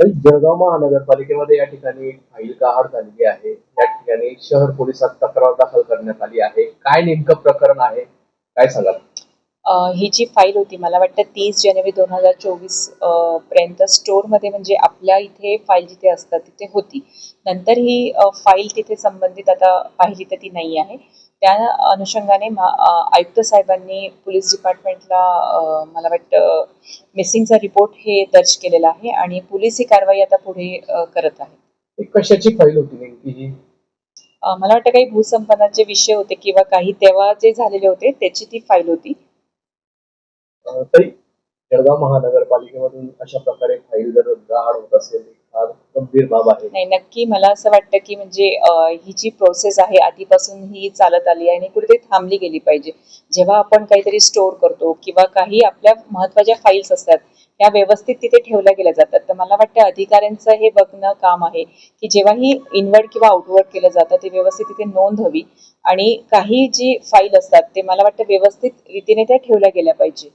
तर जळगाव महानगरपालिकेमध्ये या ठिकाणी एक फाईल गहाळ झालेली आहे. या ठिकाणी शहर पोलिसात तक्रार दाखल करण्यात आली आहे. काय नेमकं प्रकरण आहे? काय सांगाल? ही जी फाईल होती मला वाटतं 30 जानेवारी 2024 पर्यंत स्टोअरमध्ये म्हणजे आपल्या इथे फाईल जिथे असतात तिथे होती. नंतर ही फाईल तिथे संबंधित आता पाहिली तर ती नाही आहे. त्या अनुषंगाने आयुक्त साहेबांनी पोलीस डिपार्टमेंटला मला वाटतं मिसिंगचा रिपोर्ट हे दर्ज केलेला आहे आणि पोलीस ही कारवाई आता पुढे करत आहे. ही कशाची फाईल होती नेमकी ही? मला वाटतं काही भूसंपादनाचे विषय होते किंवा काही तेव्हा जे झालेले होते त्याची ती फाईल होती. तरी जळगाव महानगरपालिकेमधून अशा प्रकारे फाईल जर गहाळ होत असेल, ही फार गंभीर बाब आहे. नाही, नक्की मला असं वाटतं, की म्हणजे ही जी प्रोसेस आहे आधीपासून ही चालत आली आहे आणि कुठेतरी थांबली गेली पाहिजे. जेव्हा आपण काहीतरी स्टोअर करतो किंवा काही आपल्या महत्त्वाच्या फाईल्स असतात, त्या व्यवस्थित तिथे ठेवल्या गेल्या जातात. तर मला वाटतं अधिकाऱ्यांचं हे बघणं काम आहे, की जेव्हाही इनवर्ड किंवा आउटवर्ड केलं जातं, ते व्यवस्थित तिथे नोंद हवी आणि काही जी फाईल असतात, ते मला वाटतं व्यवस्थित रीतीने त्या ठेवल्या गेल्या पाहिजे.